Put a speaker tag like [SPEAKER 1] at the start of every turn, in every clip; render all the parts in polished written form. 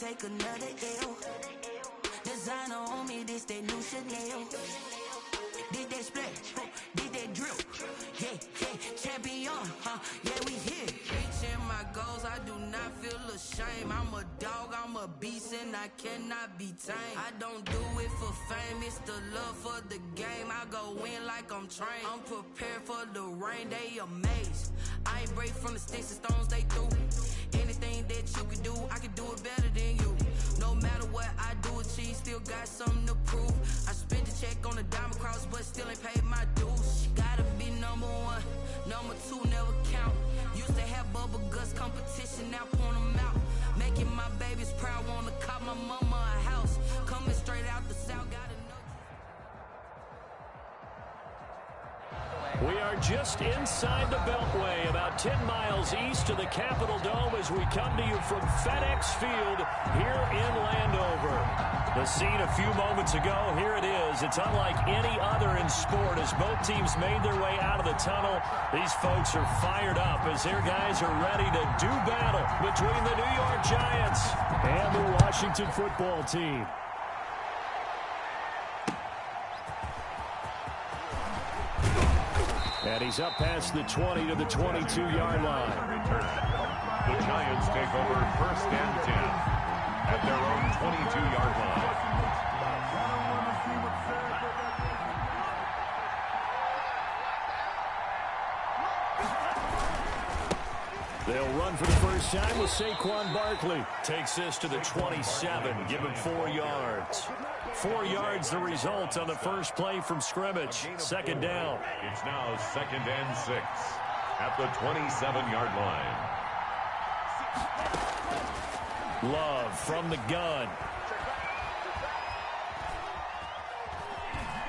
[SPEAKER 1] take another L. Designer on me, this that new Chanel. Did that splash, did that drip. Yeah, champion, yeah, we here. Reaching my goals, I do not feel ashamed. I'm a dog, I'm a beast, and I cannot be tamed. I don't do it for fame, it's the love for the game. I go in like I'm trained. I'm prepared for the rain, they amazed. I ain't break from the sticks and stones they threw. Anything that you can do, I can do it better than you. No matter what I do, achieve, still got something to prove. I spent the check on the diamond cross, but still ain't paid my dues. Gotta be number one, number two never count. Used to have bubble guts competition, now point them out. Making my babies proud, wanna cop my mama a house. Coming straight out the south, gotta know.
[SPEAKER 2] We are just inside the Beltway, about 10 miles east of the Capitol Dome as we come to you from FedEx Field here in Landover. The scene a few moments ago, here it is. It's unlike any other in sport as both teams made their way out of the tunnel. These folks are fired up as their guys are ready to do battle between the New York Giants and the Washington football team. And he's up past the 20 to the 22-yard line.
[SPEAKER 3] The Giants take over 1st and 10 at their own 22-yard line.
[SPEAKER 2] They'll run for the first time with Saquon Barkley. Takes this to the 27, give him 4 yards. 4 yards the result on the first play from scrimmage. 2nd down.
[SPEAKER 3] It's now 2nd and 6 at the 27-yard line.
[SPEAKER 2] Love from the gun.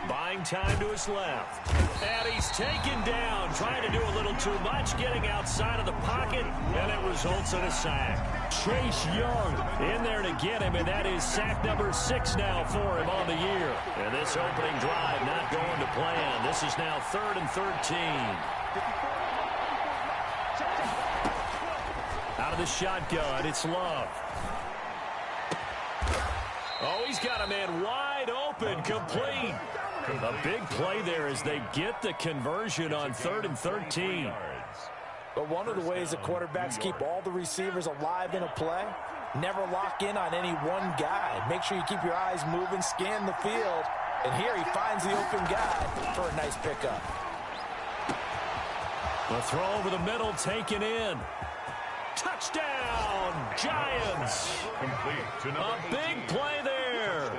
[SPEAKER 2] Buying time to his left. And he's taken down, trying to do a little too much, getting outside of the pocket, and it results in a sack. Chase Young in there to get him, and that is sack number 6 now for him on the year. And this opening drive not going to plan. This is now 3rd and 13. Out of the shotgun, it's Love. Oh, he's got a man wide open, complete. A big play there as they get the conversion on 3rd and 13.
[SPEAKER 4] But one of the ways that quarterbacks keep all the receivers alive in a play, never lock in on any one guy. Make sure you keep your eyes moving, scan the field. And here he finds the open guy for a nice pickup.
[SPEAKER 2] The throw over the middle taken in. Touchdown, Giants. A big play there.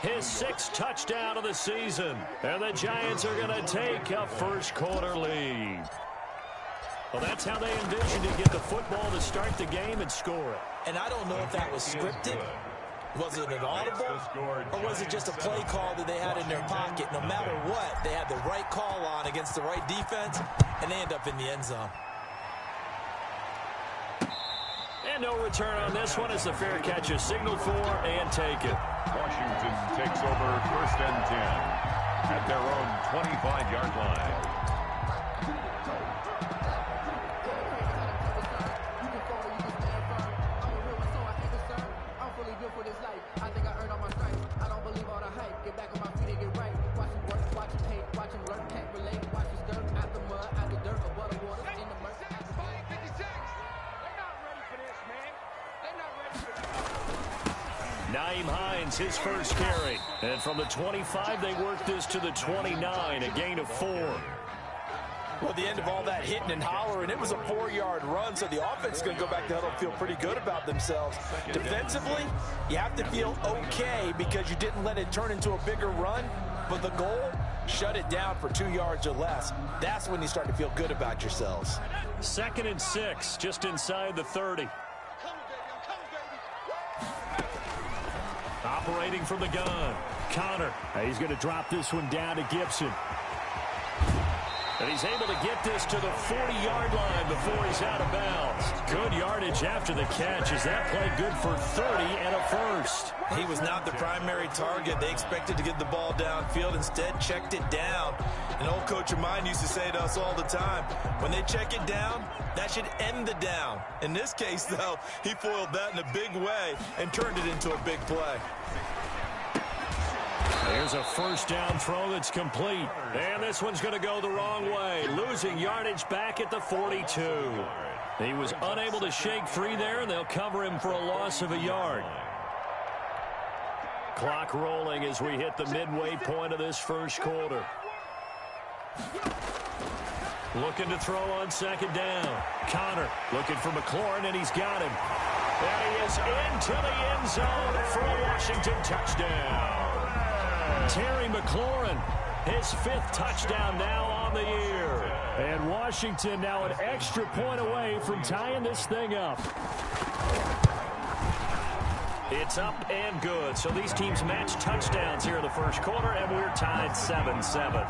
[SPEAKER 2] His 6th touchdown of the season. And the Giants are going to take a first-quarter lead. Well, that's how they envisioned to get the football to start the game and score it.
[SPEAKER 4] And I don't know if that was scripted. Was it an audible? Or was it just a play call that they had in their pocket? No matter what, they had the right call on against the right defense, and they end up in the end zone.
[SPEAKER 2] And no return on this one as the fair catch is signaled for and taken.
[SPEAKER 3] Washington takes over 1st and 10 at their own 25-yard line.
[SPEAKER 2] His first carry. And from the 25, they work this to the 29, a gain of 4.
[SPEAKER 4] Well, the end of all that hitting and hollering, it was a 4-yard run, so the offense is going to go back to huddle and feel pretty good about themselves. Defensively, you have to feel okay because you didn't let it turn into a bigger run, but the goal, shut it down for 2 yards or less. That's when you start to feel good about yourselves.
[SPEAKER 2] 2nd and 6, just inside the 30. Operating from the gun, Connor. He's going to drop this one down to Gibson. And he's able to get this to the 40-yard line before he's out of bounds. Good yardage after the catch. Is that play good for 30 and a first?
[SPEAKER 4] He was not the primary target. They expected to get the ball downfield. Instead, checked it down. An old coach of mine used to say to us all the time, when they check it down, that should end the down. In this case, though, he foiled that in a big way and turned it into a big play.
[SPEAKER 2] There's a first down throw that's complete. And this one's going to go the wrong way. Losing yardage back at the 42. He was unable to shake free there, and they'll cover him for a loss of a yard. Clock rolling as we hit the midway point of this first quarter. Looking to throw on second down. Connor looking for McLaurin, and he's got him. And he is into the end zone for a Washington touchdown. Terry McLaurin, his 5th touchdown now on the year. And Washington now an extra point away from tying this thing up. It's up and good. So these teams match touchdowns here in the first quarter, and we're tied 7-7.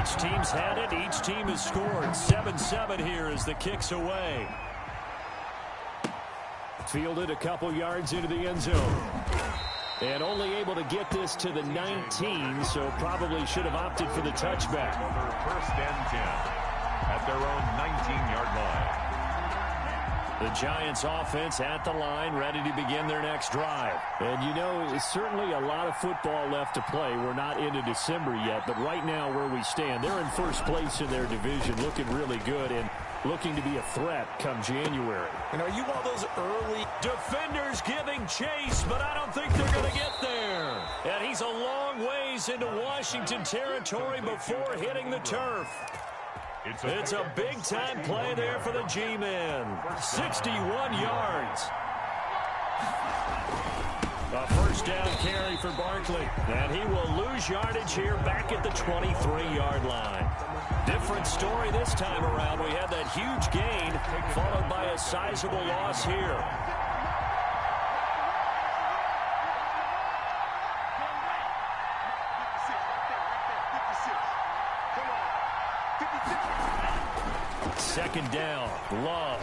[SPEAKER 2] Each team's had it. Each team has scored. 7-7 here as the kick's away. Fielded a couple yards into the end zone. And only able to get this to the 19, so probably should have opted for the touchback.
[SPEAKER 3] First and 10 at their own 19-yard line.
[SPEAKER 2] The Giants offense at the line, ready to begin their next drive. And you know, it's certainly a lot of football left to play. We're not into December yet, but right now where we stand, they're in first place in their division, looking really good and looking to be a threat come January.
[SPEAKER 4] And are you one of those early
[SPEAKER 2] defenders giving chase, but I don't think they're going to get there. And he's a long ways into Washington territory before hitting the turf. It's a big-time play there for the G-men. 61 yards. A first down carry for Barkley. And he will lose yardage here back at the 23-yard line. Different story this time around. We had that huge gain followed by a sizable loss here. Second down, Love.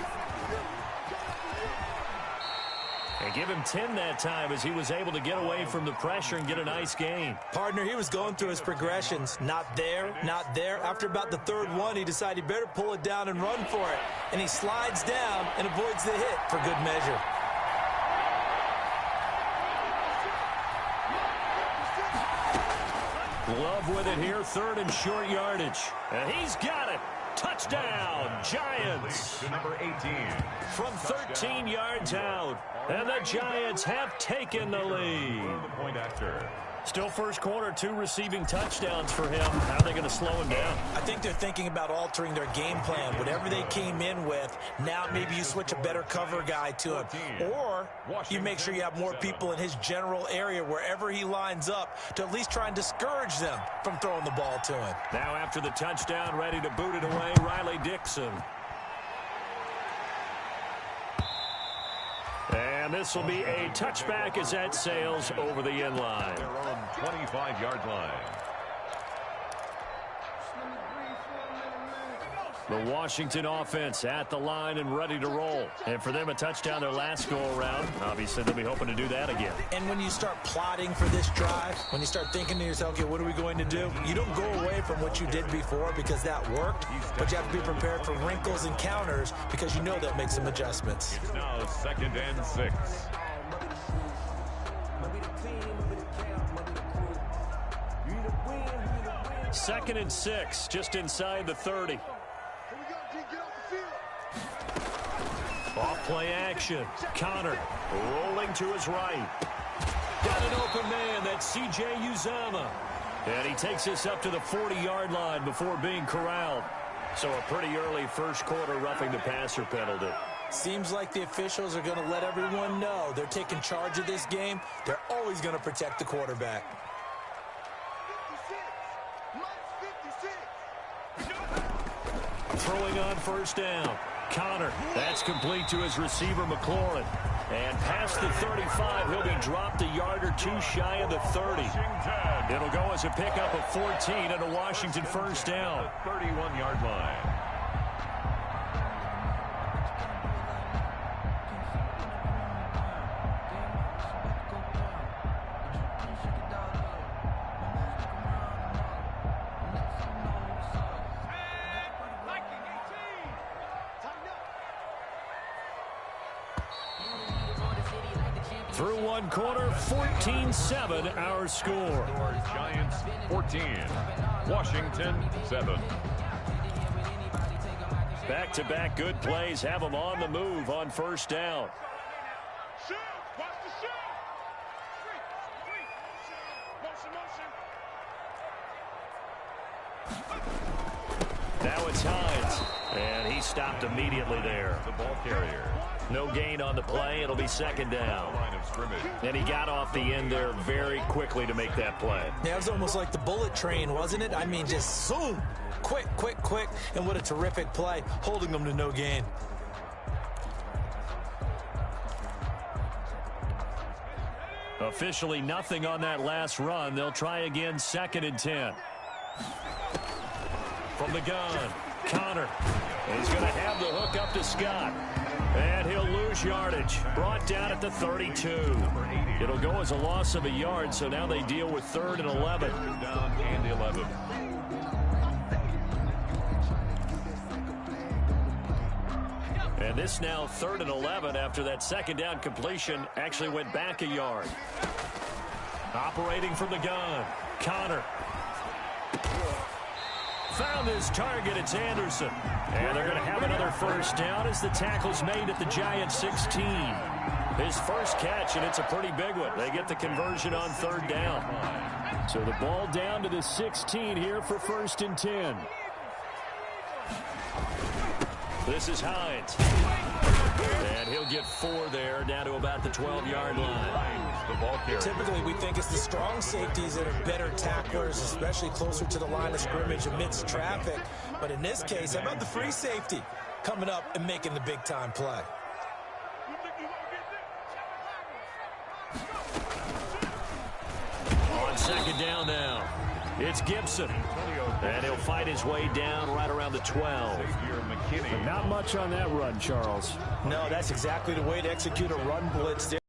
[SPEAKER 2] And give him 10 that time as he was able to get away from the pressure and get a nice gain.
[SPEAKER 4] Partner, he was going through his progressions. Not there, not there. After about the third one, he decided he better pull it down and run for it. And he slides down and avoids the hit for good measure.
[SPEAKER 2] Love with it here, third and short yardage. And he's got it. Touchdown, Giants.
[SPEAKER 3] Number 18.
[SPEAKER 2] From 13 yards out. And the Giants have taken the lead.
[SPEAKER 3] Point after.
[SPEAKER 2] Still first quarter, 2 receiving touchdowns for him. How are they going to slow him down?
[SPEAKER 4] I think they're thinking about altering their game plan. Whatever they came in with, now maybe you switch a better cover guy to him. Or you make sure you have more people in his general area wherever he lines up to at least try and discourage them from throwing the ball to him.
[SPEAKER 2] Now after the touchdown, ready to boot it away, Riley Dixon. And this will be a touchback as that sails over the end line.
[SPEAKER 3] Their own 25-yard line.
[SPEAKER 2] The Washington offense at the line and ready to roll. And for them, a touchdown their last go-around. Obviously, they'll be hoping to do that again.
[SPEAKER 4] And when you start plotting for this drive, when you start thinking to yourself, okay, what are we going to do? You don't go away from what you did before because that worked, but you have to be prepared for wrinkles and counters because you know that makes some adjustments.
[SPEAKER 3] It's now 2nd and 6.
[SPEAKER 2] Second and 6, just inside the 30. Off play action. Connor rolling to his right. Got an open man. That's C.J. Uzama. And he takes us up to the 40-yard line before being corralled. So a pretty early first quarter roughing the passer penalty.
[SPEAKER 4] Seems like the officials are going to let everyone know they're taking charge of this game. They're always going to protect the quarterback.
[SPEAKER 2] Throwing on first down. Connor. That's complete to his receiver, McLaurin. And past the 35, he'll be dropped a yard or two shy of the 30. It'll go as a pickup of 14 and a Washington first down.
[SPEAKER 3] 31-yard line.
[SPEAKER 2] Through one quarter, 14-7 our score.
[SPEAKER 3] Giants 14, Washington 7.
[SPEAKER 2] Back-to-back good plays have them on the move on first down. Now it's Hines, and he stopped immediately there.
[SPEAKER 3] The ball carrier.
[SPEAKER 2] No gain on the play. It'll be second down. And he got off the end there very quickly to make that play.
[SPEAKER 4] Yeah, it was almost like the bullet train, wasn't it? I mean, just zoom. Quick, quick, quick. And what a terrific play, holding them to no gain.
[SPEAKER 2] Officially nothing on that last run. They'll try again, 2nd and 10. From the gun, Connor. He's going to have the hook up to Scott. And he'll lose yardage. Brought down at the 32. It'll go as a loss of a yard, so now they deal with 3rd and 11.
[SPEAKER 3] Down and 11.
[SPEAKER 2] And this now 3rd and 11 after that second down completion actually went back a yard. Operating from the gun, Connor. Found his target. It's Anderson. And they're going to have another first down as the tackle's made at the Giants 16. His first catch, and it's a pretty big one. They get the conversion on 3rd down. So the ball down to the 16 here for 1st and 10. This is Hines. And he'll get 4 there, down to about the 12-yard line.
[SPEAKER 3] The ball carrier.
[SPEAKER 4] Typically, we think it's the strong safeties that are better tacklers, especially closer to the line of scrimmage amidst traffic. But in this case, how about the free safety coming up and making the big-time play?
[SPEAKER 2] On 2nd down now, it's Gibson. And he'll fight his way down right around the 12.
[SPEAKER 5] But not much on that run, Charles.
[SPEAKER 4] No, that's exactly the way to execute a run blitz there.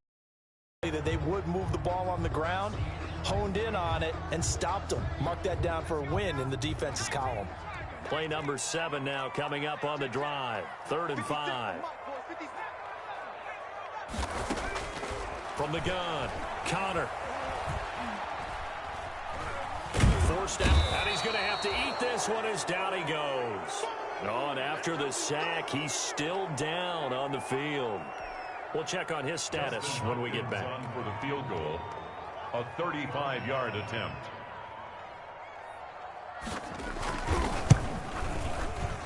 [SPEAKER 4] That they would move the ball on the ground, honed in on it, and stopped them. Mark that down for a win in the defense's column.
[SPEAKER 2] Play number 7 now coming up on the drive. 3rd and 5. From the gun, Connor. Forced out, and he's going to have to eat this one as down he goes. Oh, and after the sack, he's still down on the field. We'll check on his status when we get back.
[SPEAKER 3] For the field goal, a 35-yard attempt.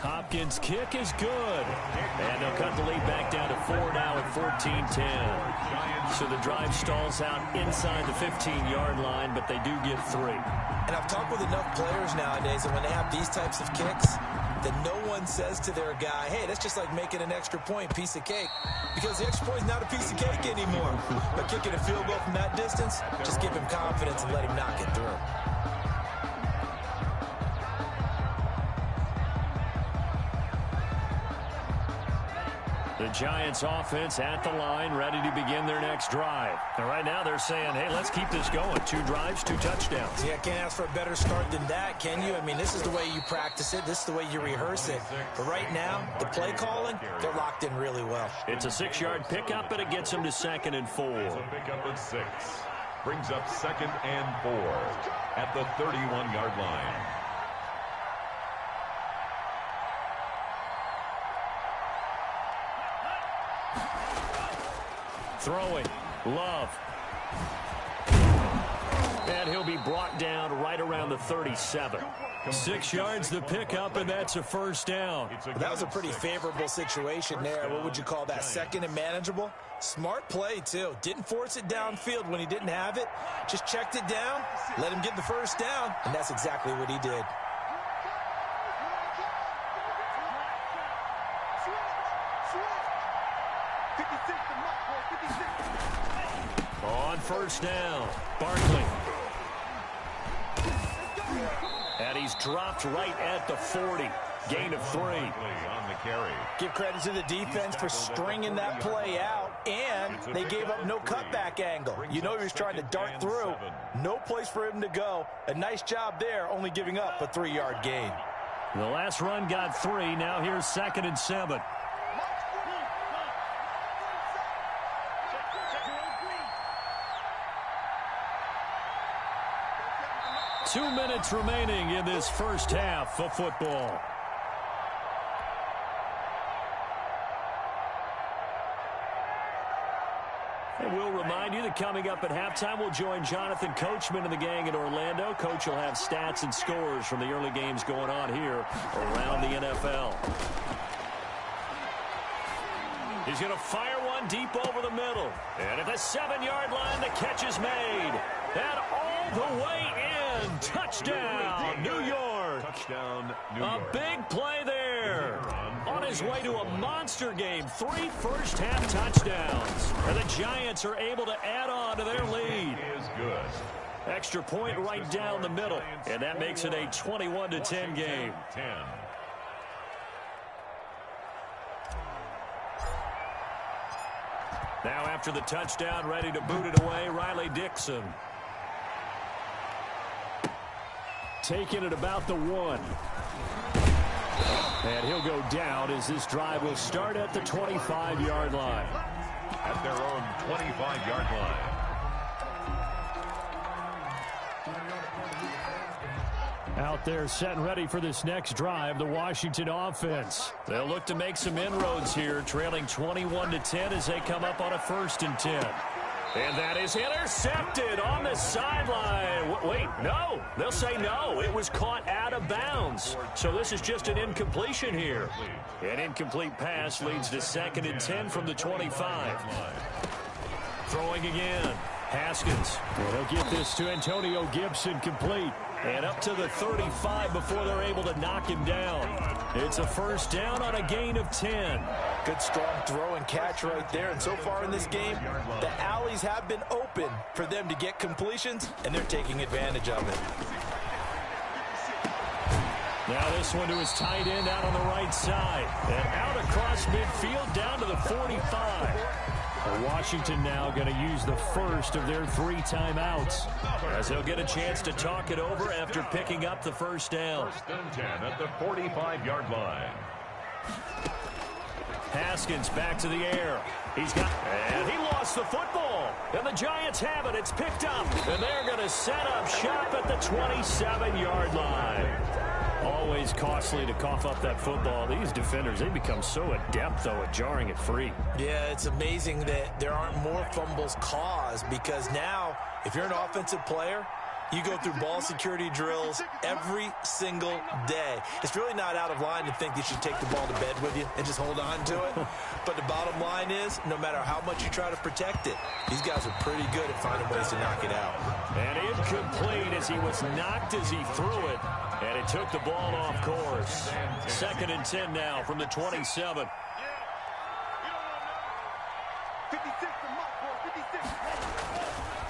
[SPEAKER 2] Hopkins' kick is good. And they'll cut the lead back down to 4 now at 14-10. So the drive stalls out inside the 15-yard line, but they do get 3.
[SPEAKER 4] And I've talked with enough players nowadays that when they have these types of kicks, that no one says to their guy, hey, that's just like making an extra point, piece of cake. Because the extra point is not a piece of cake anymore. But kicking a field goal from that distance, just give him confidence and let him knock it through.
[SPEAKER 2] The Giants offense at the line, ready to begin their next drive. And right now they're saying, hey, let's keep this going. 2 drives, 2 touchdowns.
[SPEAKER 4] Yeah, can't ask for a better start than that, can you? I mean, this is the way you practice it. This is the way you rehearse it. But right now, the play calling, they're locked in really well.
[SPEAKER 2] It's a 6-yard pickup, and it gets them to 2nd and 4.
[SPEAKER 3] It's a pickup of 6. Brings up 2nd and 4 at the 31-yard line.
[SPEAKER 2] Throwing, Love. And he'll be brought down right around the 37. 6 yards the pickup, and that's a first down.
[SPEAKER 4] That was a pretty favorable situation there. What would you call that? 2nd and manageable? Smart play, too. Didn't force it downfield when he didn't have it. Just checked it down, let him get the first down, and that's exactly what he did.
[SPEAKER 2] On first down, Barkley. And he's dropped right at the 40. Gain of 3.
[SPEAKER 3] On the carry.
[SPEAKER 4] Give credit to the defense for stringing that play out, and they gave up no cutback angle. You know he was trying to dart through. No place for him to go. A nice job there, only giving up a 3-yard gain.
[SPEAKER 2] The last run got 3. Now here's 2nd and 7. Two minutes remaining in this first half of football. And we'll remind you that coming up at halftime, we'll join Jonathan Coachman and the gang in Orlando. Coach will have stats and scores from the early games going on here around the NFL. He's going to fire one deep over the middle. And at the 7-yard line, the catch is made. And all the way in. Touchdown, New York.
[SPEAKER 3] Touchdown, New York.
[SPEAKER 2] A big play there. On his way to a monster game. 3 first-half touchdowns. And the Giants are able to add on to their lead.
[SPEAKER 3] Is good.
[SPEAKER 2] Extra point right down the middle. And that makes it a 21-10 game.
[SPEAKER 3] 10.
[SPEAKER 2] Now after the touchdown, ready to boot it away, Riley Dixon. Taking it about the 1. And he'll go down as this drive will start at the 25-yard line.
[SPEAKER 3] At their own 25-yard line.
[SPEAKER 2] Out there set and ready for this next drive, the Washington offense. They'll look to make some inroads here, trailing 21-10 as they come up on a 1st and 10. And that is intercepted on the sideline. Wait, no. They'll say no. It was caught out of bounds. So this is just an incompletion here. An incomplete pass leads to 2nd and 10 from the 25. Throwing again. Haskins. And he'll get this to Antonio Gibson complete. And up to the 35 before they're able to knock him down. It's a 1st down on a gain of 10.
[SPEAKER 4] Good strong throw and catch right there. And so far in this game, the alleys have been open for them to get completions, and they're taking advantage of it.
[SPEAKER 2] Now this one to his tight end out on the right side. And out across midfield down to the 45. Washington now going to use the first of their 3 timeouts as they'll get a chance to talk it over after picking up the 1st down.
[SPEAKER 3] 1st and 10 at the 45-yard line.
[SPEAKER 2] Haskins back to the air. And he lost the football. And the Giants have it. It's picked up. And they're going to set up shop at the 27-yard line. Always costly to cough up that football. These defenders, they become so adept, though, at jarring it free.
[SPEAKER 4] Yeah, it's amazing that there aren't more fumbles caused because now, if you're an offensive player, you go through ball security drills every single day. It's really not out of line to think you should take the ball to bed with you and just hold on to it. But the bottom line is, no matter how much you try to protect it, these guys are pretty good at finding ways to knock it out.
[SPEAKER 2] And incomplete as he was knocked as he threw it. And it took the ball off course. 2nd and 10 now from the 27.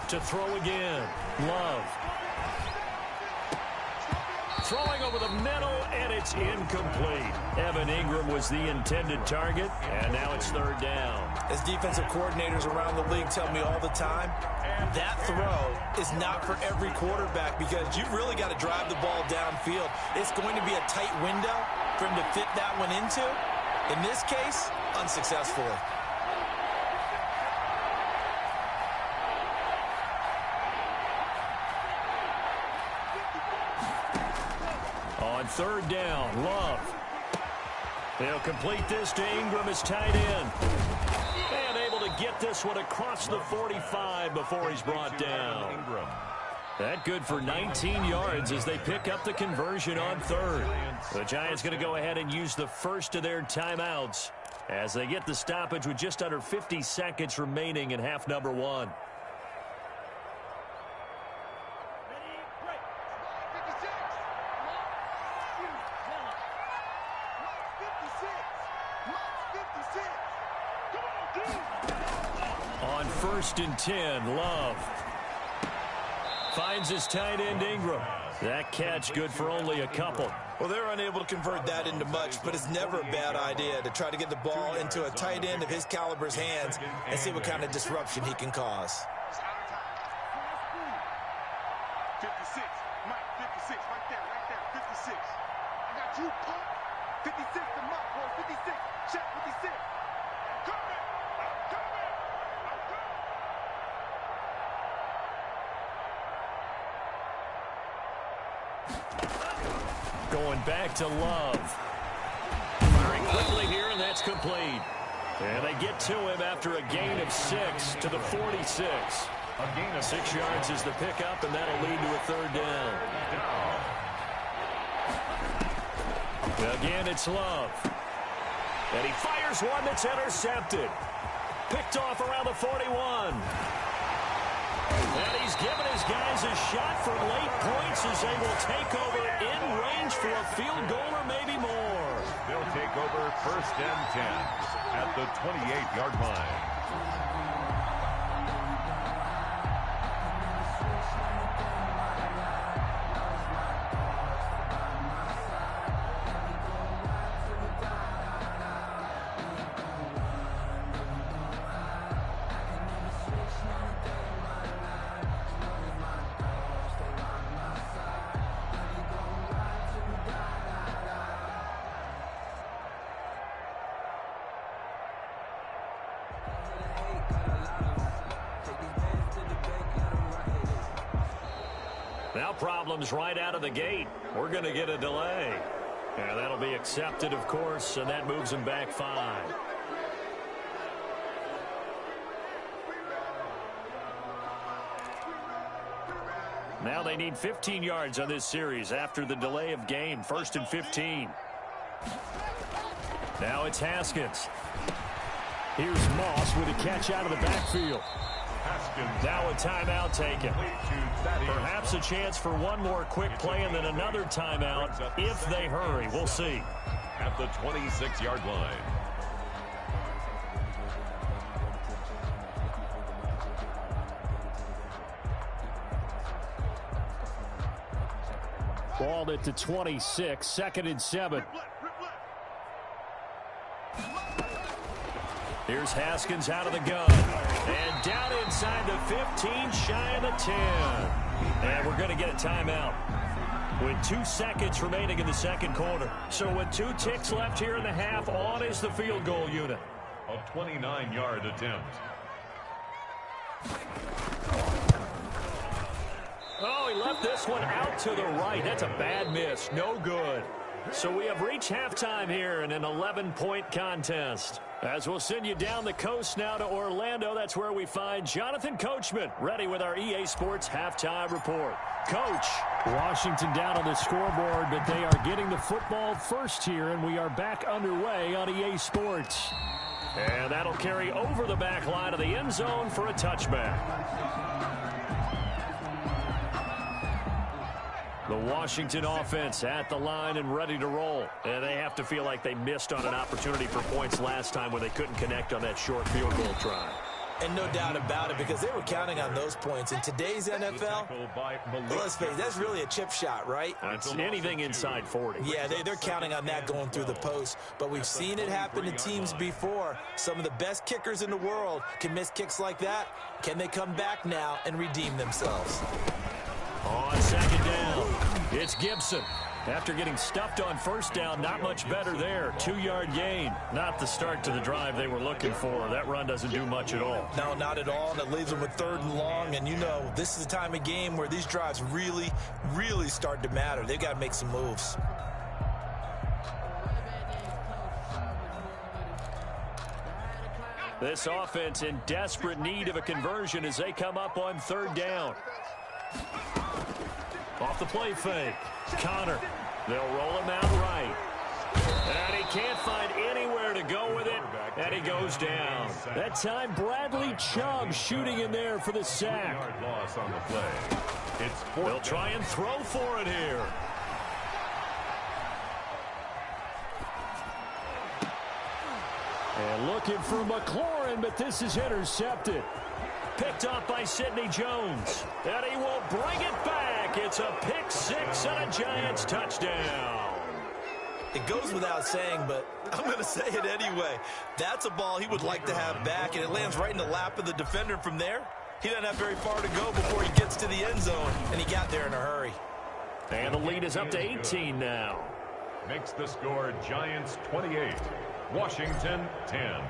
[SPEAKER 2] To throw again. Love. Throwing over the middle, and it's incomplete. Evan Ingram was the intended target, and now it's 3rd down.
[SPEAKER 4] As defensive coordinators around the league tell me all the time, that throw is not for every quarterback because you've really got to drive the ball downfield. It's going to be a tight window for him to fit that one into. In this case, unsuccessfully.
[SPEAKER 2] On 3rd down, Love. They'll complete this to Ingram as tight end. And able to get this one across the 45 before he's brought down. That good for 19 yards as they pick up the conversion on 3rd. The Giants going to go ahead and use the first of their timeouts as they get the stoppage with just under 50 seconds remaining in half number 1. On 1st and 10, Love finds his tight end Ingram. That catch good for only a couple.
[SPEAKER 4] Well, they're unable to convert that into much, but it's never a bad idea to try to get the ball into a tight end of his caliber's hands and see what kind of disruption he can cause.
[SPEAKER 6] 56, Mike, 56, right there, 56. I got you, pump. 56 to Mike, boy, 56, check 56. I'm coming, I'm coming, I'm coming.
[SPEAKER 2] Going back to Love. Firing quickly here, and that's complete. And they get to him after a gain of 6 to the 46.
[SPEAKER 3] A gain of
[SPEAKER 2] 6 yards is the pickup, and that'll lead to a 3rd down. Again, it's Love. And he fires one that's intercepted. Picked off around the 41. And he's given his guys a shot for late points as they will take over in range for a field goal or maybe more.
[SPEAKER 3] They'll take over 1st and 10 at the 28-yard line.
[SPEAKER 2] Now problems right out of the gate. We're going to get a delay. And that'll be accepted, of course, and that moves him back 5. Now they need 15 yards on this series after the delay of game. 1st and 15. Now it's Haskins. Here's Moss with a catch out of the backfield. Now a timeout taken. Perhaps a chance for one more quick play and then another timeout if they hurry. We'll see.
[SPEAKER 3] At the 26-yard line.
[SPEAKER 2] Ball at the 26, 2nd and 7. Here's Haskins out of the gun. And down inside the 15, shy of the 10. And we're going to get a timeout with 2 seconds remaining in the 2nd quarter. So with 2 ticks left here in the half, on is the field goal unit.
[SPEAKER 3] A 29-yard attempt.
[SPEAKER 2] Oh, he left this one out to the right. That's a bad miss. No good. So we have reached halftime here in an 11-point contest. As we'll send you down the coast now to Orlando, that's where we find Jonathan Coachman ready with our EA Sports halftime report. Coach. Washington down on the scoreboard, but they are getting the football first here, and we are back underway on EA Sports. And that'll carry over the back line of the end zone for a touchback. The Washington offense at the line and ready to roll. And they have to feel like they missed on an opportunity for points last time when they couldn't connect on that short field goal try.
[SPEAKER 4] And no doubt about it, because they were counting on those points. In today's NFL, let's face it, that's really a chip shot, right?
[SPEAKER 2] It's anything inside 40.
[SPEAKER 4] Yeah, they're counting on that going through the post. But we've seen it happen to teams before. Some of the best kickers in the world can miss kicks like that. Can they come back now and redeem themselves?
[SPEAKER 2] On 2nd down, it's Gibson. After getting stuffed on 1st down, not much better there. 2-yard gain. Not the start to the drive they were looking for. That run doesn't do much at all.
[SPEAKER 4] No, not at all. And it leaves them with 3rd and long. And you know, this is the time of game where these drives really, really start to matter. They've got to make some moves.
[SPEAKER 2] This offense in desperate need of a conversion as they come up on 3rd down. Off the play fake. Connor. They'll roll him out right. And he can't find anywhere to go with it. And he goes down. That time, Bradley Chubb shooting in there for the sack.
[SPEAKER 3] Loss on the play. It's 4th.
[SPEAKER 2] They'll try and throw for it here. And looking for McLaurin, but this is intercepted. Picked off by Sidney Jones. And he will bring it back. It's a pick six and a Giants touchdown.
[SPEAKER 4] It goes without saying, but I'm going to say it anyway. That's a ball he would like to have back, and it lands right in the lap of the defender. From there, he doesn't have very far to go before he gets to the end zone, and he got there in a hurry.
[SPEAKER 2] And the lead is up to 18 now.
[SPEAKER 3] Makes the score Giants 28, Washington 10.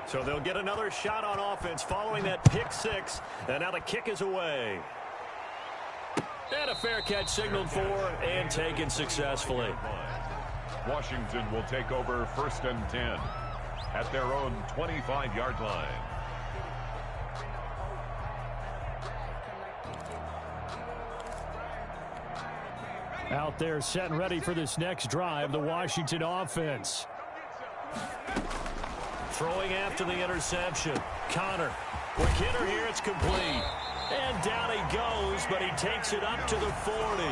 [SPEAKER 2] So they'll get another shot on offense following that pick six, and now the kick is away. And a fair catch signaled for and taken successfully.
[SPEAKER 3] Washington will take over 1st and 10 at their own 25-yard line.
[SPEAKER 5] Out there set and ready for this next drive, the Washington offense.
[SPEAKER 2] Throwing after the interception. Connor. Quick hitter here, it's complete. And down he goes, but he takes it up to the 40.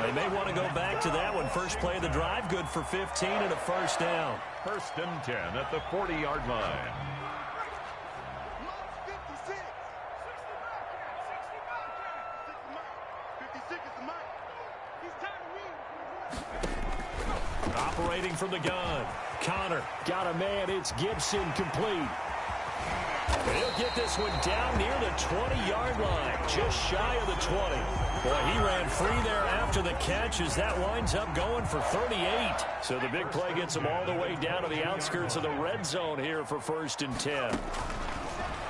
[SPEAKER 2] They may want to go back to that one. First play of the drive, good for 15 and a first down.
[SPEAKER 3] 1st and 10 at the 40-yard line.
[SPEAKER 2] Operating from the gun. Connor got a man. It's Gibson, complete. He'll get this one down near the 20-yard line, just shy of the 20. Boy, he ran free there after the catch as that winds up going for 38. So the big play gets him all the way down to the outskirts of the red zone here for 1st and 10.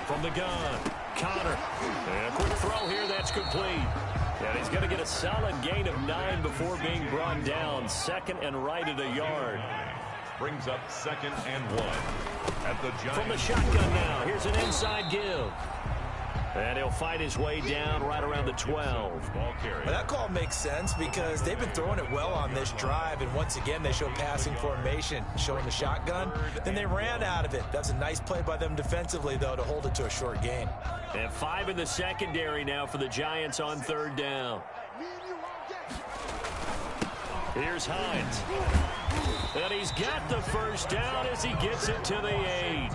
[SPEAKER 2] From the gun, Connor. And a quick throw here, that's complete. And he's going to get a solid gain of 9 before being brought down. 2nd and right at a yard.
[SPEAKER 3] Brings up 2nd and 1 at the Giants.
[SPEAKER 2] From the shotgun now, here's an inside give. And he'll fight his way down right around the 12.
[SPEAKER 3] Ball carry.
[SPEAKER 4] Well, that call makes sense because they've been throwing it well on this drive, and once again they show passing formation, showing the shotgun. Then they ran out of it. That's a nice play by them defensively, though, to hold it to a short gain.
[SPEAKER 2] And 5 in the secondary now for the Giants on 3rd down. Here's Hines. And he's got the first down as he gets it to the 8.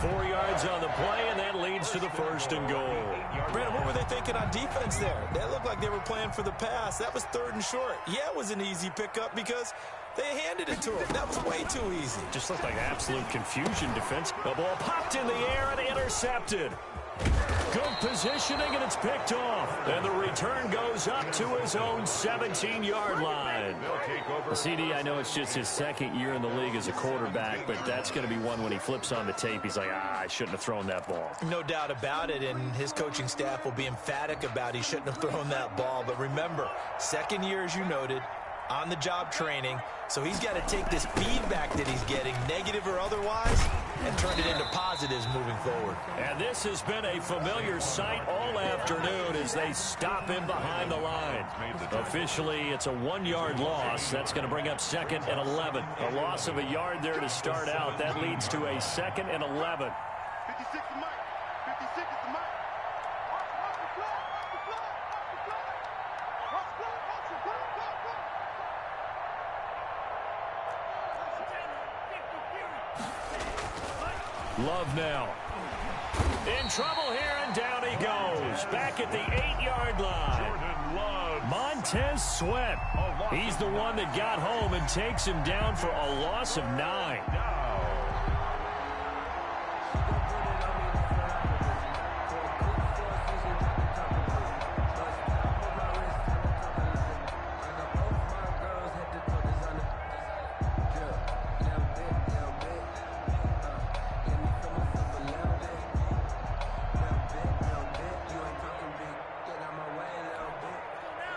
[SPEAKER 2] 4 yards on the play, and that leads to the 1st and goal.
[SPEAKER 4] Brandon, what were they thinking on defense there? They looked like they were playing for the pass. That was 3rd and short. Yeah, it was an easy pickup because they handed it to him. That was way too easy.
[SPEAKER 2] Just looked like absolute confusion defense. The ball popped in the air and intercepted. Good positioning, and it's picked off. And the return goes up to his own 17-yard line.
[SPEAKER 5] CD, I know it's just his 2nd year in the league as a quarterback, but that's going to be one when he flips on the tape. He's like, I shouldn't have thrown that ball.
[SPEAKER 4] No doubt about it, and his coaching staff will be emphatic about he shouldn't have thrown that ball. But remember, 2nd year, as you noted, on-the-job training, so he's got to take this feedback that he's getting, negative or otherwise, and turn it into positives moving forward.
[SPEAKER 2] And this has been a familiar sight all afternoon as they stop him behind the line. Officially, it's a 1-yard loss. That's going to bring up 2nd and 11. A loss of a yard there to start out. That leads to a 2nd and 11.
[SPEAKER 6] 56 is Mike. 56 is the Mike.
[SPEAKER 2] Love now. In trouble here, and down he goes. Back at the 8-yard line. Montez Sweat. He's the one that got home and takes him down for a loss of 9.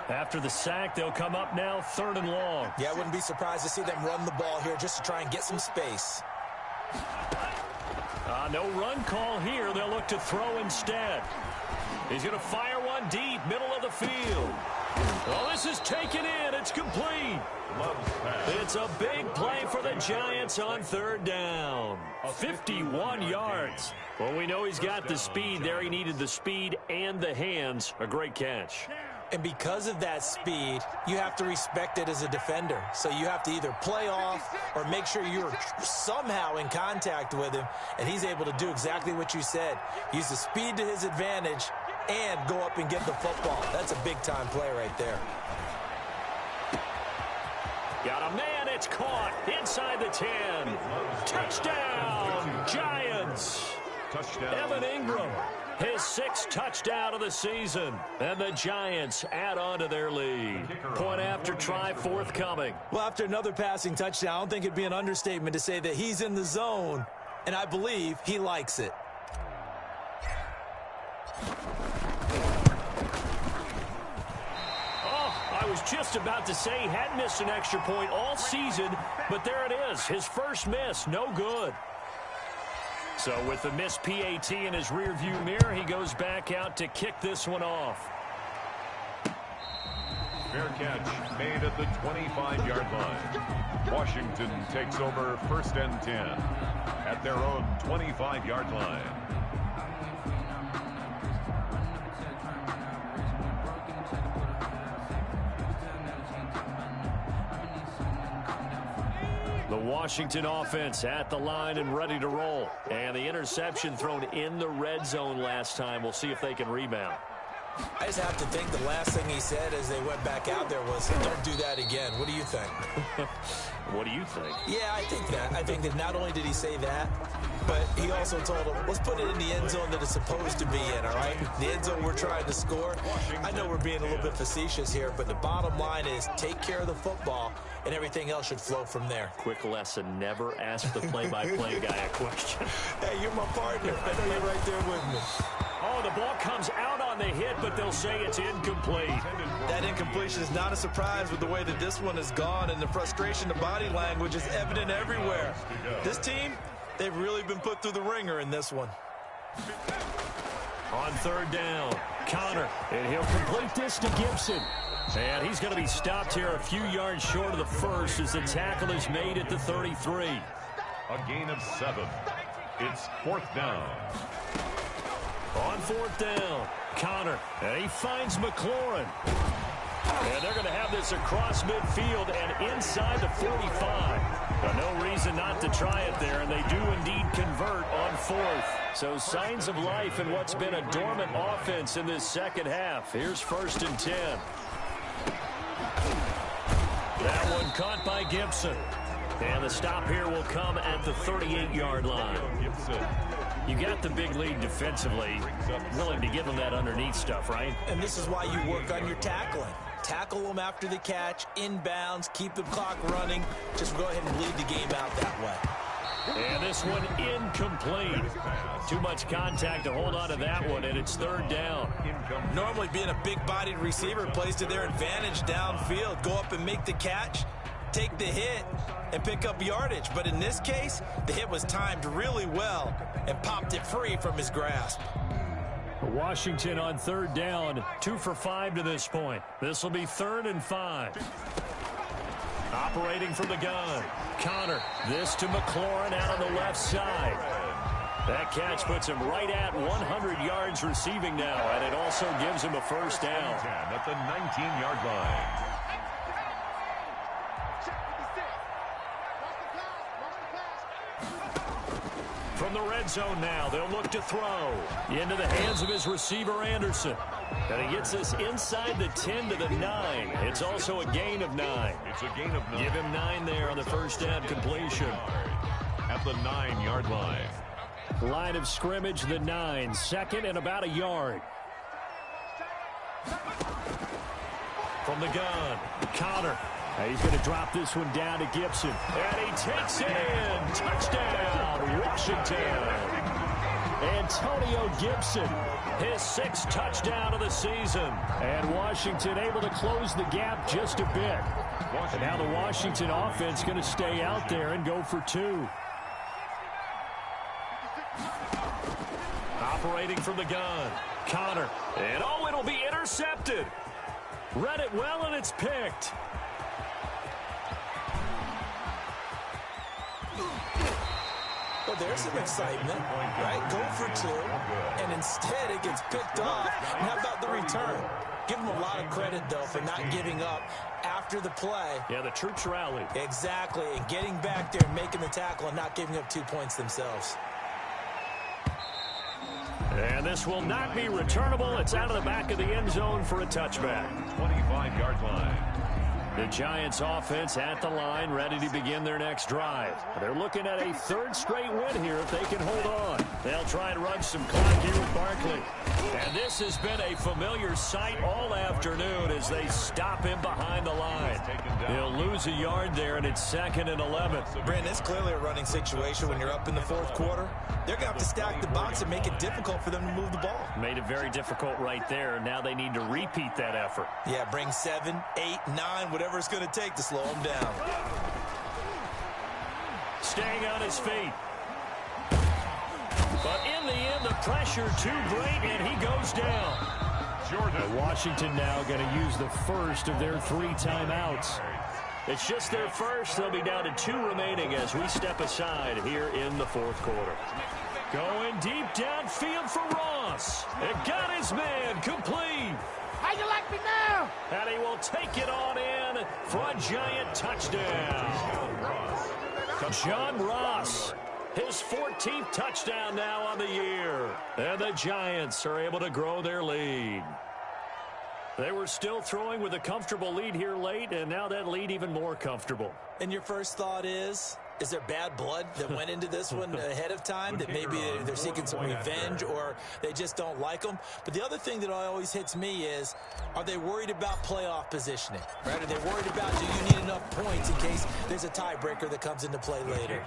[SPEAKER 2] After the sack, they'll come up now 3rd and long.
[SPEAKER 4] Yeah, I wouldn't be surprised to see them run the ball here just to try and get some space.
[SPEAKER 2] No run call here. They'll look to throw instead. He's going to fire one deep, middle of the field. Oh, this is taken in. It's complete. It's a big play for the Giants on 3rd down. 51 yards. Well, we know he's got the speed there. He needed the speed and the hands. A great catch.
[SPEAKER 4] And because of that speed, you have to respect it as a defender. So you have to either play off or make sure you're somehow in contact with him, and he's able to do exactly what you said. Use the speed to his advantage and go up and get the football. That's a big-time play right there.
[SPEAKER 2] Got a man, it's caught inside the 10. Touchdown, Giants.
[SPEAKER 3] Touchdown.
[SPEAKER 2] Evan Ingram, his 6th touchdown of the season. And the Giants add on to their lead. Point after try forthcoming.
[SPEAKER 4] Well, after another passing touchdown, I don't think it'd be an understatement to say that he's in the zone, and I believe he likes it.
[SPEAKER 2] I was just about to say he hadn't missed an extra point all season, but there it is, his first miss, no good. So with the missed PAT in his rearview mirror, he goes back out to kick this one off.
[SPEAKER 3] Fair catch made at the 25-yard line. Washington takes over 1st and 10 at their own 25-yard line.
[SPEAKER 2] The Washington offense at the line and ready to roll. And the interception thrown in the red zone last time. We'll see if they can rebound.
[SPEAKER 4] I just have to think the last thing he said as they went back out there was, don't do that again. What do you think?
[SPEAKER 2] What do you think?
[SPEAKER 4] Yeah, I think that. I think that not only did he say that, but he also told them, let's put it in the end zone that it's supposed to be in, all right? The end zone we're trying to score. I know we're being a little bit facetious here, but the bottom line is take care of the football, and everything else should flow from there.
[SPEAKER 2] Quick lesson, never ask the play-by-play guy a question.
[SPEAKER 4] Hey, you're my partner. I know you're right there with me.
[SPEAKER 2] Oh, the ball comes out on the hit, but they'll say it's incomplete.
[SPEAKER 4] That incompletion is not a surprise with the way that this one has gone, and the frustration, the body language is evident everywhere. This team, they've really been put through the ringer in this one.
[SPEAKER 2] On 3rd down, Connor, and he'll complete this to Gibson. And he's going to be stopped here a few yards short of the first as the tackle is made at the 33.
[SPEAKER 3] A gain of 7. It's 4th down.
[SPEAKER 2] On 4th down, Connor, and he finds McLaurin. And they're going to have this across midfield and inside the 45. No reason not to try it there, and they do indeed convert on 4th. So signs of life in what's been a dormant offense in this second half. Here's 1st and 10. That one caught by Gibson. And the stop here will come at the 38-yard line. You got the big lead defensively, willing to give them that underneath stuff, right?
[SPEAKER 4] And this is why you work on your tackling. Tackle them after the catch, inbounds, keep the clock running. Just go ahead and lead the game out that way.
[SPEAKER 2] And this one incomplete. Too much contact to hold on to that one, and it's 3rd down.
[SPEAKER 4] Normally being a big-bodied receiver plays to their advantage downfield. Go up and make the catch, take the hit, and pick up yardage. But in this case, the hit was timed really well and popped it free from his grasp.
[SPEAKER 2] Washington on 3rd down, 2 for 5 to this point. This will be 3rd and 5. Operating from the gun, Connor. This to McLaurin out on the left side. That catch puts him right at 100 yards receiving now, and it also gives him a 1st down.
[SPEAKER 3] At the 19-yard line.
[SPEAKER 2] From the red zone now, they'll look to throw into the hands of his receiver, Anderson. And he gets this inside the 10 to the 9. It's also a gain of 9.
[SPEAKER 3] It's a gain of 9.
[SPEAKER 2] Give him 9 there on the 1st down completion.
[SPEAKER 3] At the 9-yard line.
[SPEAKER 2] Line of scrimmage, the 9. 2nd and about a yard. From the gun, Connor. He's going to drop this one down to Gibson. And he takes it in. Touchdown, Washington. Antonio Gibson, his 6th touchdown of the season. And Washington able to close the gap just a bit. And now the Washington offense going to stay out there and go for 2. Operating from the gun, Connor. And oh, it'll be intercepted. Read it well, and it's picked.
[SPEAKER 4] Well, there's some excitement, right? Go for 2, and instead it gets picked off. And how about the return? Give them a lot of credit, though, for not giving up after the play.
[SPEAKER 2] Yeah, the troops rallied.
[SPEAKER 4] Exactly, and getting back there and making the tackle and not giving up 2 points themselves.
[SPEAKER 2] And this will not be returnable. It's out of the back of the end zone for a touchback.
[SPEAKER 3] 25-yard line.
[SPEAKER 2] The Giants offense at the line, ready to begin their next drive. They're looking at a third straight win here if they can hold on. They'll try and run some clock here with Barkley. And this has been a familiar sight all afternoon as they stop him behind the line. He'll lose a yard there, and it's 2nd and 11.
[SPEAKER 4] Brent, it's clearly a running situation when you're up in the fourth quarter. They're going to have to stack the box and make it difficult for them to move the ball.
[SPEAKER 2] Made it very difficult right there. Now they need to repeat that effort.
[SPEAKER 4] Yeah, bring 7, 8, 9, whatever it's going to take to slow them down.
[SPEAKER 2] Staying on his feet. But in the end, the pressure too great, and he goes down. Washington now going to use the first of their 3 timeouts. It's just their first. They'll be down to 2 remaining as we step aside here in the fourth quarter. Going deep downfield for Ross. It got his man complete.
[SPEAKER 6] How you like me now?
[SPEAKER 2] And he will take it on in for a Giant touchdown. John Ross, his 14th touchdown now on the year. And the Giants are able to grow their lead. They were still throwing with a comfortable lead here late, and now that lead even more comfortable.
[SPEAKER 4] And your first thought is there bad blood that went into this one ahead of time, that maybe they're seeking some revenge or they just don't like them? But the other thing that always hits me is, are they worried about playoff positioning? Right? Are they worried about, do you need enough points in case there's a tiebreaker that comes into play later?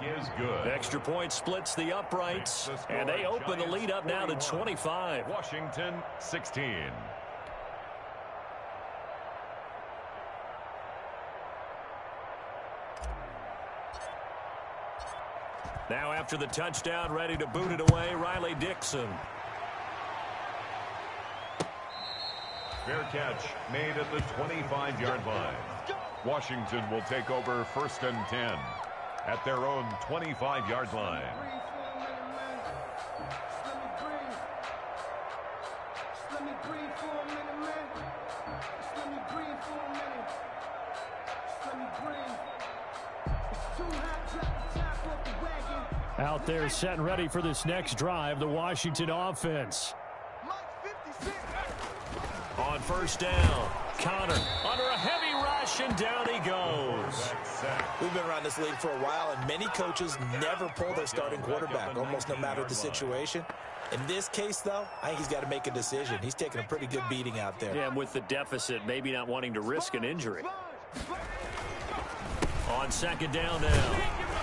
[SPEAKER 2] Extra point splits the uprights, and they open the lead up now to 25.
[SPEAKER 3] Washington 16.
[SPEAKER 2] Now after the touchdown, ready to boot it away, Riley Dixon.
[SPEAKER 3] Fair catch made at the 25-yard line. Washington will take over 1st and 10 at their own 25-yard line.
[SPEAKER 2] Out there set and ready for this next drive, the Washington offense. On 1st down, Connor under a heavy rush, and down he goes.
[SPEAKER 4] We've been around this league for a while, and many coaches never pull their starting quarterback, almost no matter the situation. In this case, though, I think he's got to make a decision. He's taking a pretty good beating out there.
[SPEAKER 2] Yeah, and with the deficit, maybe not wanting to risk an injury. On 2nd down now,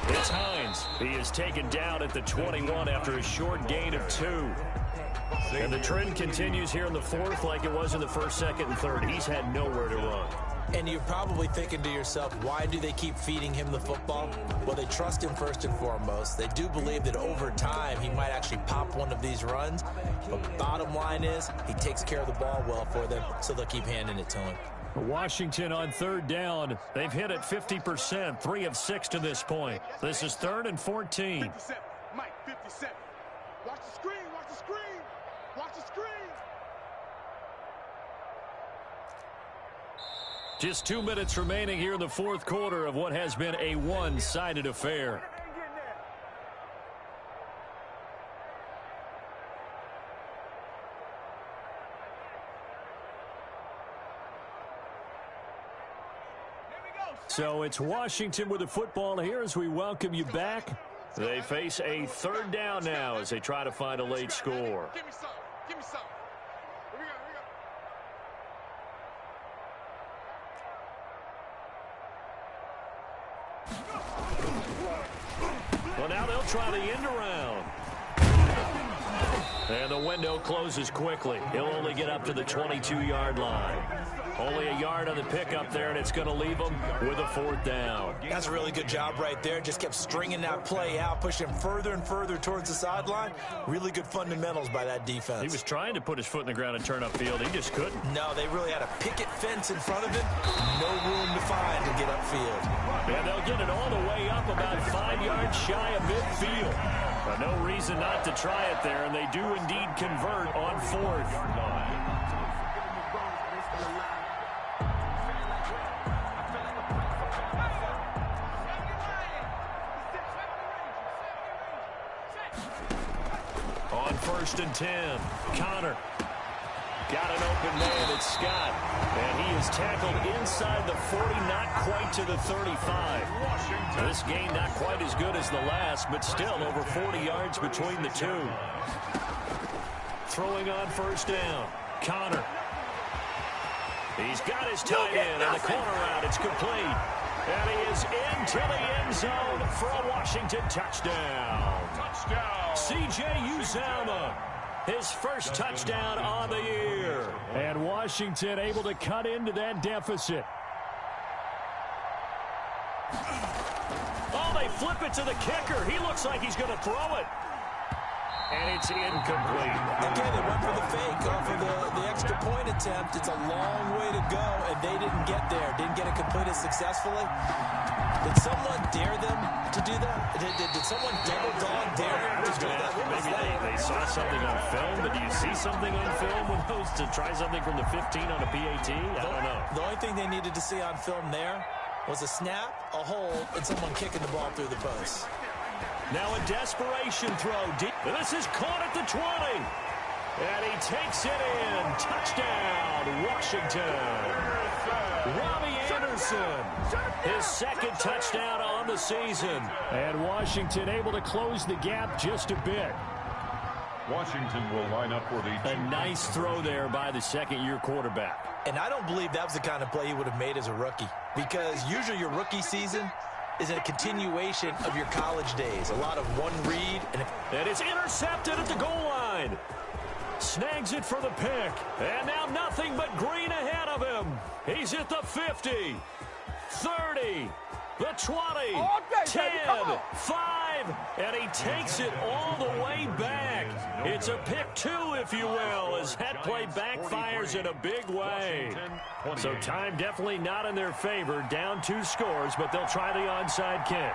[SPEAKER 2] it's Hines. He is taken down at the 21 after a short gain of 2. And the trend continues here in the 4th like it was in the 1st, 2nd, and 3rd. He's had nowhere to run.
[SPEAKER 4] And you're probably thinking to yourself, why do they keep feeding him the football? Well, they trust him first and foremost. They do believe that over time he might actually pop one of these runs. But bottom line is he takes care of the ball well for them, so they'll keep handing it to him.
[SPEAKER 2] Washington on 3rd down. They've hit it 50%, 3 of 6 to this point. This is 3rd and 14.
[SPEAKER 6] 57. Mike, 57. Watch the screen, watch the screen. Watch the screen.
[SPEAKER 2] Just 2 minutes remaining here in the 4th quarter of what has been a one-sided affair. So it's Washington with the football here as we welcome you back. They face a 3rd down now as they try to find a late score.
[SPEAKER 6] Give me some. Give me some. Here we go.
[SPEAKER 2] Well, now they'll try the end around. And the window closes quickly. He'll only get up to the 22-yard line. Only a yard on the pickup there, and it's going to leave him with a 4th down.
[SPEAKER 4] That's a really good job right there. Just kept stringing that play out, pushing him further and further towards the sideline. Really good fundamentals by that defense.
[SPEAKER 2] He was trying to put his foot in the ground and turn upfield. He just couldn't.
[SPEAKER 4] No, they really had a picket fence in front of him. No room to find to get upfield.
[SPEAKER 2] And they'll get it all the way up about 5 yards shy of midfield. But no reason not to try it there, and they do indeed convert on 4th. On 1st and 10, Connor. Got an open man, it's Scott. And he is tackled inside the 40, not quite to the 35. This game not quite as good as the last, but still over 40 yards between the two. Throwing on 1st down, Connor. He's got his tight end on the corner route. It's complete. And he is into the end zone for a Washington touchdown. C.J. Uzomah, his first touchdown on the year.
[SPEAKER 5] And Washington able to cut into that deficit.
[SPEAKER 2] Oh, they flip it to the kicker. He looks like he's going to throw it. And it's incomplete.
[SPEAKER 4] Again, they went for the fake off of the extra point attempt. It's a long way to go, and they didn't get there. Didn't get it completed successfully. Did someone dare them to do that? Did someone double dog dare them to do that?
[SPEAKER 2] Maybe they saw something on film, but do you see something on film with those to try something from the 15 on a PAT? I don't know.
[SPEAKER 4] The only thing they needed to see on film there was a snap, a hold, and someone kicking the ball through the post.
[SPEAKER 2] Now a desperation throw deep. This is caught at the 20. And he takes it in. Touchdown, Washington. Robbie Anderson, his second touchdown on the season.
[SPEAKER 5] And Washington able to close the gap just a bit.
[SPEAKER 3] Washington will line up for the...
[SPEAKER 5] A nice throw there by the second-year quarterback.
[SPEAKER 4] And I don't believe that was the kind of play he would have made as a rookie. Because usually your rookie season is a continuation of your college days. A lot of one read.
[SPEAKER 2] And it's intercepted at the goal line. Snags it for the pick. And now nothing but green ahead of him. He's at the 50, 30, the 20, 10, 5, and he takes it all the way back. It's a pick two, if you will, as that play backfires in a big way. So time definitely not in their favor. Down 2 scores, but they'll try the onside kick.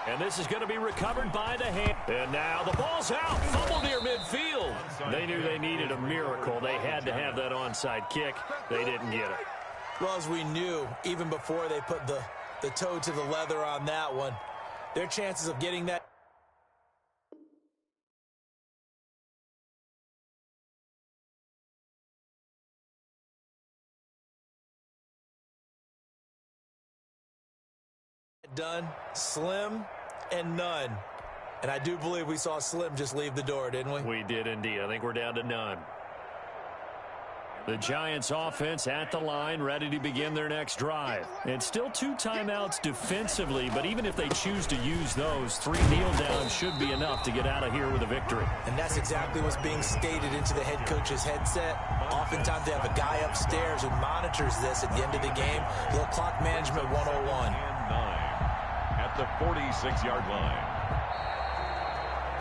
[SPEAKER 2] And this is going to be recovered by the hand. And now the ball's out. Fumble near midfield. They knew they needed a miracle. They had to have that onside kick. They didn't get it.
[SPEAKER 4] Well, as we knew, even before they put the toe to the leather on that one, their chances of getting that. Done, slim, and none. And I do believe we saw Slim just leave the door, didn't we?
[SPEAKER 2] We did indeed. I think we're down to none. The Giants offense at the line, ready to begin their next drive. And still 2 timeouts defensively, but even if they choose to use those, 3 kneel downs should be enough to get out of here with a victory.
[SPEAKER 4] And that's exactly what's being stated into the head coach's headset. Oftentimes they have a guy upstairs who monitors this at the end of the game. Little clock management 101.
[SPEAKER 3] At the 46-yard line.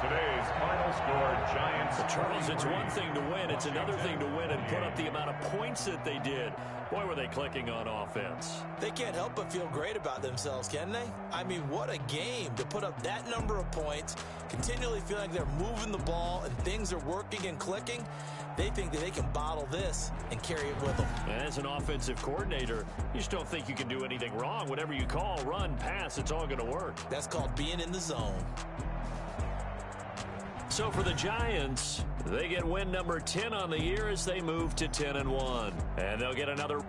[SPEAKER 3] Today's final score, Giants.
[SPEAKER 2] Charles, it's one thing to win. It's another thing to win and put up the amount of points that they did. Boy, were they clicking on offense.
[SPEAKER 4] They can't help but feel great about themselves, can they? I mean, what a game to put up that number of points, continually feel like they're moving the ball and things are working and clicking. They think that they can bottle this and carry it with them.
[SPEAKER 2] As an offensive coordinator, you just don't think you can do anything wrong. Whatever you call, run, pass, it's all going to work.
[SPEAKER 4] That's called being in the zone.
[SPEAKER 2] So for the Giants, they get win number 10 on the year as they move to 10-1. And they'll get another.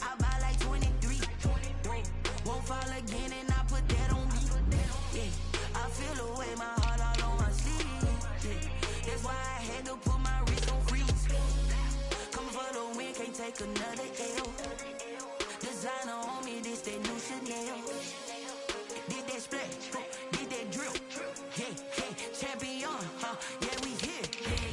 [SPEAKER 1] I buy like 23. Won't fall again and I put that on me. Yeah. I feel away my heart all on my sleeve. Yeah. That's why I had to put my wrist on freeze. Coming for the win, can't take another L. Designer on me, this that new Chanel. Did that splash, did that drill. Yeah, champion, yeah, we here.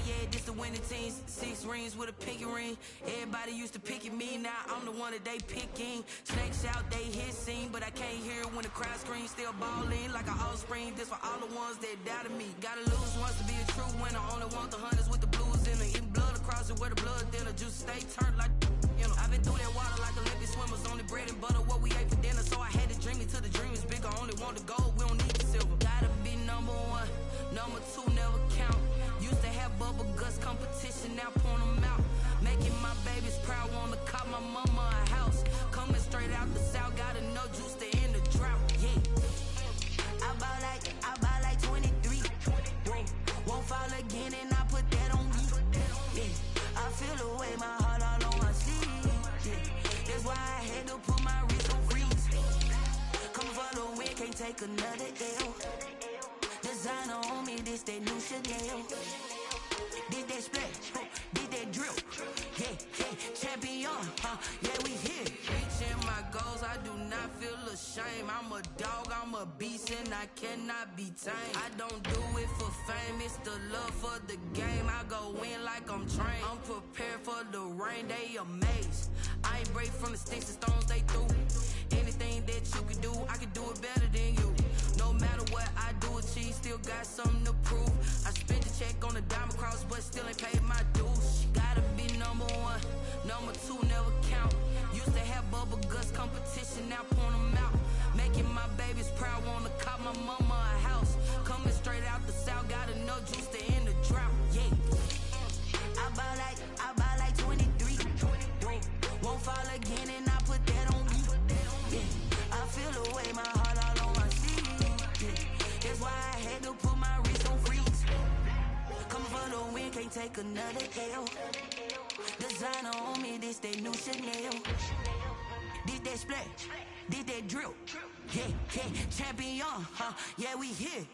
[SPEAKER 1] Yeah, this the winning team. 6 rings with a pinky ring. Everybody used to pick at me, now I'm the one that they picking. Snakes out, they hit scene, but I can't hear it when the crowd screams. Still balling like an offspring. This for all the ones that doubted me. Gotta lose once to be a true winner. Only want the hunters with the blues in it. Eating blood across it where the blood thinner. Juice stay turned like, you know. I I've been through that water like Olympic swimmers, only bread and butter, what we ate for dinner. So I had to dream it till the dream is bigger. Only want the gold, we don't need the silver. Gotta be number one, number two never count. Used to have bubble guts competition, now point them out. Making my babies proud, wanna cop my mama a house. Coming straight out the south, gotta know juice to end the drought. Yeah, I buy like 23. Won't fall again, and I put that on me. Yeah, I feel the way, my heart all on my sleeve. Yeah, that's why I had to put my wrist on freeze. Come for the win, can't take another L. Designer on me, this that new Chanel. Did that splash, did that drill. Yeah, champion, yeah, we here. Reaching my goals, I do not feel ashamed. I'm a dog, I'm a beast, and I cannot be tamed. I don't do it for fame, it's the love for the game. I go in like I'm trained. I'm prepared for the rain, they amazed. I ain't break from the sticks and stones they threw. Anything that you can do, I can do it better than you. No matter what I do, achieve, still got something to prove. I spent the check on the diamond cross, but still ain't paid my dues. Gotta be number one, number two never count. Used to have bubble guts competition, now point them out. Making my babies proud, wanna cop my mama a house. Coming straight out the south, gotta know juice to end the drought. Yeah, I buy like 23. Won't fall again, and I put that on me. Yeah, I feel the way, my heart all on my sleeve. Yeah, that's why I had to put my wrist on freeze. Come for the win, can't take another L. Designer on me, this that new Chanel. Did that splash, did that drill. Yeah, champion, yeah, we here.